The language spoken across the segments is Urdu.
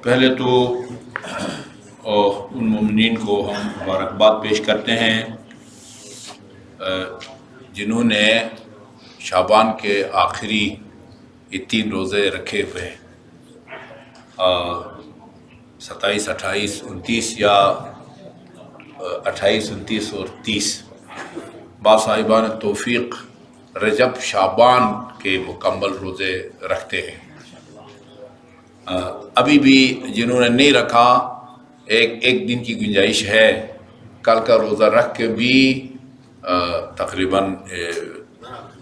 پہلے تو ان مومنین کو ہم مبارکباد پیش کرتے ہیں جنہوں نے شعبان کے آخری یہ 3 روزے رکھے ہوئے 27 28 29 یا 28 29 اور 30 با صاحبان توفیق رجب شعبان کے مکمل روزے رکھتے ہیں۔ ابھی بھی جنہوں نے نہیں رکھا ایک دن کی گنجائش ہے، کل کا روزہ رکھ کے بھی تقریباً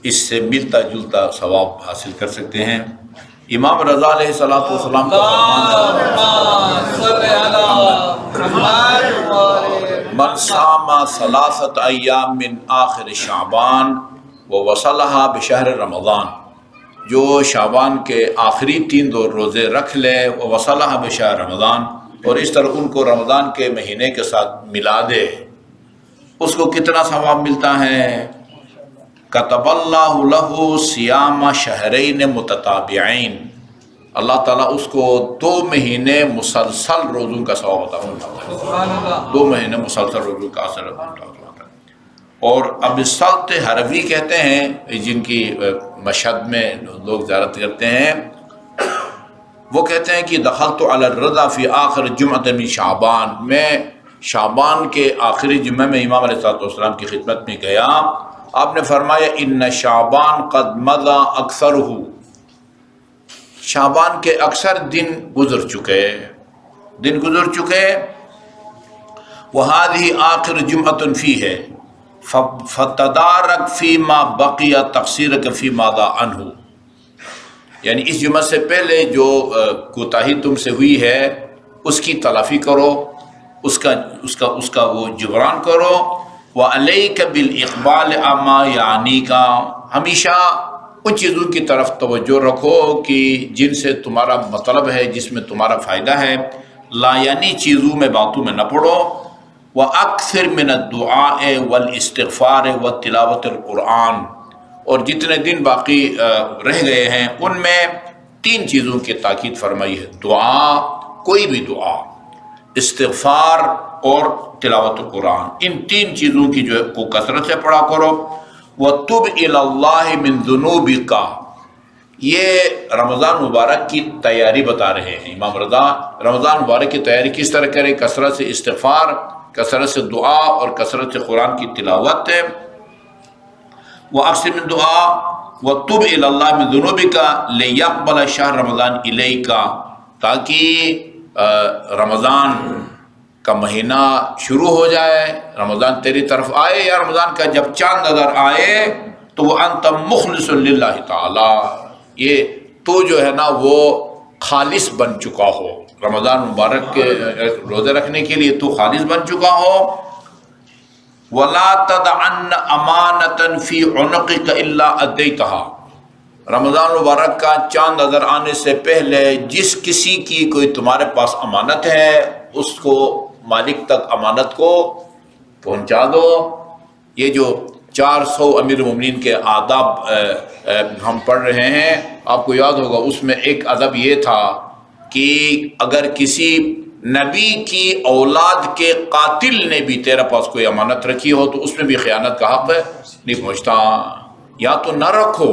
اس سے ملتا جلتا ثواب حاصل کر سکتے ہیں۔ امام رضا علیہ السلام کا من صام 3 ایام من آخر شعبان ووصلها بشہر رمضان، جو شعبان کے آخری 3 روزے رکھ لے ووصلها بشہر رمضان، اور اس طرح ان کو رمضان کے مہینے کے ساتھ ملا دے، اس کو کتنا ثواب ملتا ہے؟ کتب اللہ لہ صیام شہرین متتابعین، اللہ تعالیٰ اس کو 2 مہینے مسلسل روزوں کا ثواب عطا فرماتا ہے، 2 مہینے مسلسل روزوں کا اثر عطا فرماتا ہے۔ اور اب سلط حروی کہتے ہیں، جن کی مشہد میں لوگ زیارت کرتے ہیں، وہ کہتے ہیں کہ دخلت علی الرضا فی آخر جمعۃ من شعبان، میں شعبان کے آخری جمعہ میں امام علیہ السلام کی خدمت میں گیا، آپ نے فرمایا ان شعبان قد مضى اکثرہ، شعبان کے اکثر دن گزر چکے، وہذہ آخر جمعۃ فیہ فتدارک فیما بقی تقصیرک فی ماضی عنہ، یعنی اس جمعہ سے پہلے جو کوتاہی تم سے ہوئی ہے اس کی تلافی کرو، اس کا وہ جبران کرو۔ وعلیک بالاقبال عما یعنیک، ہمیشہ ان چیزوں کی طرف توجہ رکھو کہ جن سے تمہارا مطلب ہے، جس میں تمہارا فائدہ ہے، لا یعنی چیزوں میں باتوں میں نہ پڑو۔ وَأَكْثِرْ مِنَ الدُّعَاءِ وَالْإِسْتِغْفَارِ وَتِلَاوَةِ الْقُرْآنِ، اور جتنے دن باقی رہ گئے ہیں ان میں 3 چیزوں کی تاکید فرمائی ہے، دعا، کوئی بھی دعا، استغفار اور تلاوت القرآن، ان 3 چیزوں کی جو ہے کو کثرت سے پڑھا کرو۔ وَتُبْ إِلَى اللَّهِ مِن ذُنُوبِكَ، یہ رمضان مبارک کی تیاری بتا رہے ہیں امام رضا۔ رمضان مبارک کی تیاری کس طرح کرے؟ کثرت سے استغفار، کثرت سے دعا اور کثرت سے قرآن کی تلاوت ہے۔ وَأَكْثِرْ مِن دُعَاء وَتُبْ إِلَى اللَّهِ مِن ذُنُوبِكَ لِيَقْبَلَ شَهْرَ رمضان إِلَيْكَ، تاکہ رمضان کا مہینہ شروع ہو جائے، رمضان تیری طرف آئے، یا رمضان کا جب چاند نظر آئے تو وہ انت مخلص للہ تعالی، یہ تو جو ہے نا وہ خالص بن چکا ہو، رمضان مبارک کے روزے رکھنے کے لیے تو خالص بن چکا ہو۔ وَلَا تَدْعَنَّ أَمَانَةً فِي عُنُقِكَ إِلَّا أَدَّيْتَهَا، رمضان مبارک کا چاند نظر آنے سے پہلے جس کسی کی کوئی تمہارے پاس امانت ہے اس کو مالک تک امانت کو پہنچا دو۔ یہ جو 400 امیر المومنین کے آداب ہم پڑھ رہے ہیں، آپ کو یاد ہوگا اس میں ایک ادب یہ تھا کہ اگر کسی نبی کی اولاد کے قاتل نے بھی تیرے پاس کوئی امانت رکھی ہو تو اس میں بھی خیانت کا حق نہیں پہنچتا، یا تو نہ رکھو،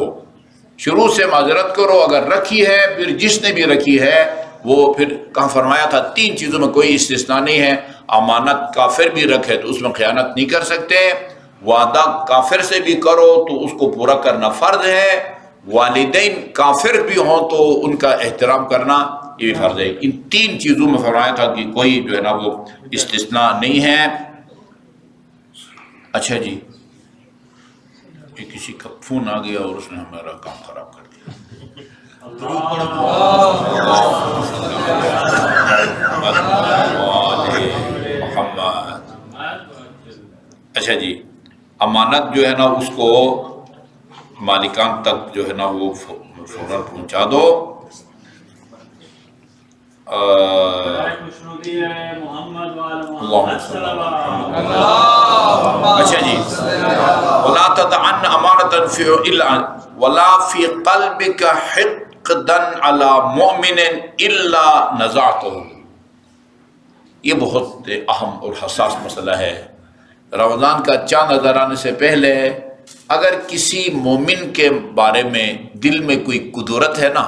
شروع سے معذرت کرو، اگر رکھی ہے پھر جس نے بھی رکھی ہے وہ پھر کہاں فرمایا تھا 3 چیزوں میں کوئی استثناء نہیں ہے، امانت کافر بھی رکھے تو اس میں خیانت نہیں کر سکتے، وعدہ کافر سے بھی کرو تو اس کو پورا کرنا فرض ہے، والدین کافر بھی ہوں تو ان کا احترام کرنا یہ بھی فرض ہے۔ ان 3 چیزوں میں فرمایا تھا کہ کوئی جو ہے نا وہ استثناء نہیں ہے۔ اچھا جی، کہ کسی کا فون آ گیا اور اس نے ہمارا کام خراب کر دیا۔ اچھا جی، امانت جو ہے نا اس کو مالکان تک جو ہے نا وہ فوراً پہنچا دو۔ اچھا جی، وَلَا تَدْعَنَّ أَمَانَةً وَلَا فِي قَلْبِكَ عقدن علی مؤمن الا نزعته. یہ بہت اہم اور حساس مسئلہ ہے. رمضان کا چاند نظر آنے سے پہلے اگر کسی مومن کے بارے میں دل میں کوئی قدرت ہے نا،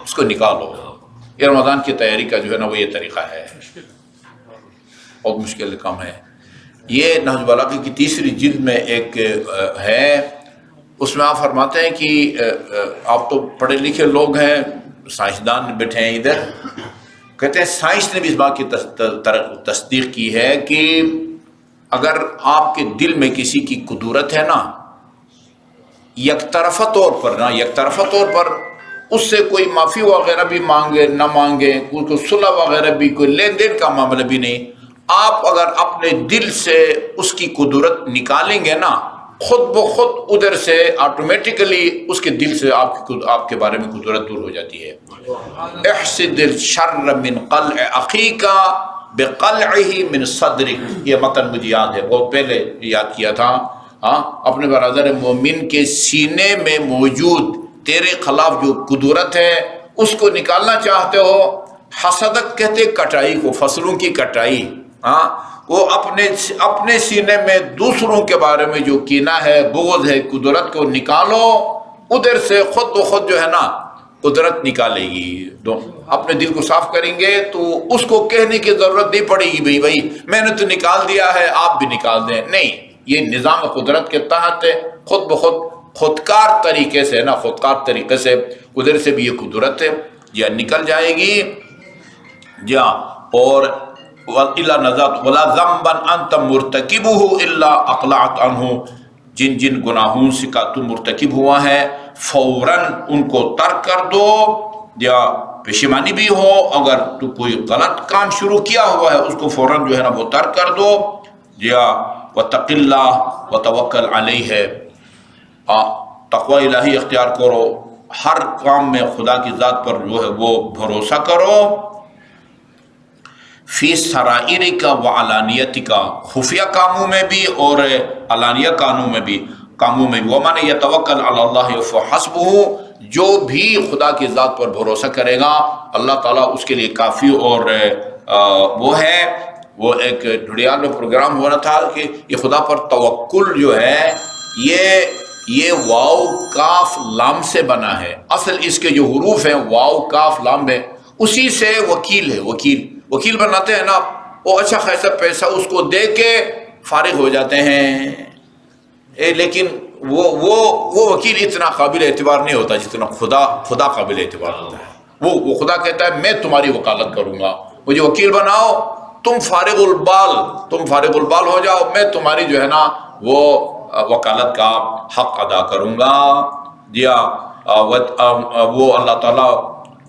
اس کو نکالو. یہ رمضان کی تیاری کا جو ہے نا وہ یہ طریقہ ہے. بہت مشکل کام ہے. یہ نہج البلاغہ کی تیسری جلد میں ایک ہے، اس میں آپ فرماتے ہیں کہ آپ تو پڑھے لکھے لوگ ہیں، سائنسدان بیٹھے ہیں ادھر، کہتے ہیں سائنس نے بھی اس بات کی تصدیق کی ہے کہ اگر آپ کے دل میں کسی کی قدرت ہے نا، یک طرفہ طور پر اس سے کوئی معافی وغیرہ بھی مانگے نہ مانگے، کوئی صلح وغیرہ بھی، کوئی لین دین کا معاملہ بھی نہیں، آپ اگر اپنے دل سے اس کی قدرت نکالیں گے نا، خود بخود ادھر سے آٹومیٹیکلی اس کے دل سے آپ کے بارے میں قدرت دور ہو جاتی ہے. احسد الشر من قلع اخیک بقلعہ من صدرک. یہ متن مجھے یاد ہے، بہت پہلے یاد کیا تھا. اپنے برادر مومن کے سینے میں موجود تیرے خلاف جو قدرت ہے اس کو نکالنا چاہتے ہو. حسدک کہتے کٹائی کو، فصلوں کی کٹائی. وہ اپنے سینے میں دوسروں کے بارے میں جو کینہ ہے، بغض ہے، قدرت کو نکالو. ادھر سے خود بخود جو ہے نا قدرت نکالے گی. اپنے دل کو صاف کریں گے تو اس کو کہنے کی ضرورت نہیں پڑے گی بھائی میں نے تو نکال دیا ہے آپ بھی نکال دیں. نہیں، یہ نظام قدرت کے تحت خود بخود خودکار طریقے سے ادھر سے بھی یہ قدرت یا نکل جائے گی. اور وَإِلَّا نَزَعْتُ وَلَا ذَنْبًا أَنْتَ مُرْتَكِبُهُ إِلَّا أَقْلَعْتَ عَنْهُ. جن گناہوں سے کا تم مرتکب ہوا ہے فوراً ان کو ترک کر دو، یا پشیمانی بھی ہو اگر تو کوئی غلط کام شروع کیا ہوا ہے اس کو فوراً جو ہے نا وہ ترک کر دو. یا وَاتَّقِ اللَّهَ وَتَوَكَّلْ عَلَيْهِ. تقوی الہی اختیار کرو، ہر کام میں خدا کی ذات پر جو ہے وہ بھروسہ کرو. فی سرائرک و علانیتک، خفیہ کاموں میں بھی اور علانیہ کاموں میں بھی. وَمَنْ يَتَوَكَّلْ عَلَى اللَّهِ فَحَسْبُهُ. جو بھی خدا کی ذات پر بھروسہ کرے گا اللہ تعالیٰ اس کے لیے کافی. اور وہ ہے، وہ ایک ڈھڑیال میں پروگرام ہو رہا تھا کہ یہ خدا پر توکل جو ہے یہ واو کاف لام سے بنا ہے. اصل اس کے جو حروف ہیں واو کاف لام ہے، اسی سے وکیل ہے. وکیل بناتے ہیں نا، وہ اچھا خاصا پیسہ اس کو دے کے فارغ ہو جاتے ہیں. لیکن وہ وکیل اتنا قابل اعتبار نہیں ہوتا جتنا خدا قابل اعتبار ہوتا ہے. وہ خدا کہتا ہے میں تمہاری وکالت کروں گا، مجھے وکیل بناؤ، تم فارغ البال ہو جاؤ، میں تمہاری جو ہے نا وہ وکالت کا حق ادا کروں گا. وہ اللہ تعالیٰ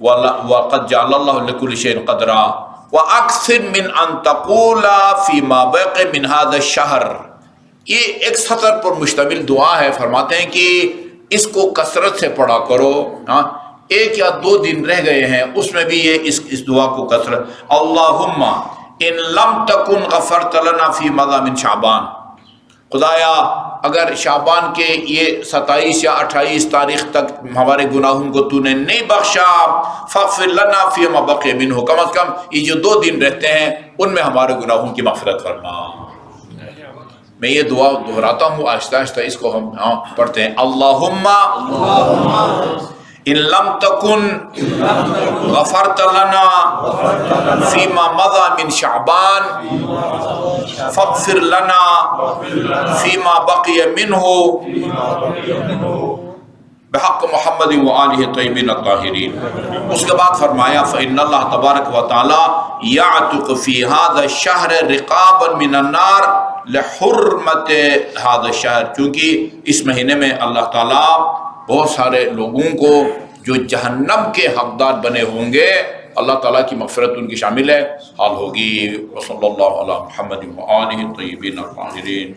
وَقَدْ جَعَلَ اللَّهُ لِكُلِّ شَيْءٍ قَدْرًا وَأَكْثِرْ مِنْ أَنْ تَقُولَ فِي مَا بَقِيَ مِنْ هَذَا الشَّهْرِ. یہ ایک سطر پر مشتمل دعا ہے. فرماتے ہیں کہ اس کو کثرت سے پڑھا کرو. ایک یا دو دن رہ گئے ہیں اس میں بھی یہ اس دعا کو کثرت. اللہم ان لم تکن غفرت لنا فی مضى من شعبان. خدایا اگر شعبان کے یہ 27 یا 28 تاریخ تک ہمارے گناہوں کو تو نے نہیں بخشا، فاغفر لنا فی ما بقی منہ، کم از کم یہ جو 2 دن رہتے ہیں ان میں ہمارے گناہوں کی مغفرت فرما. میں یہ دعا دہراتا ہوں آہستہ آہستہ، اس کو ہم پڑھتے ہیں. اللہم ان لم تکن غفرت لنا فیما مضى من شعبان فاغفر لنا فیما بقی منہ بحق محمد وآلہ الطیبین الطاہرین. اس کے بعد فرمایا فإن اللہ تبارک و تعالی یعتق فی هذا الشہر رقابا من النار لحرمت هذا الشہر. چونکہ اس مہینے میں اللہ تعالیٰ بہت سارے لوگوں کو جو جہنم کے حقدار بنے ہوں گے اللہ تعالیٰ کی مغفرت ان کی شامل ہے حال ہوگی. وصلی اللہ علی محمد وآلہ الطیبین الطاہرین.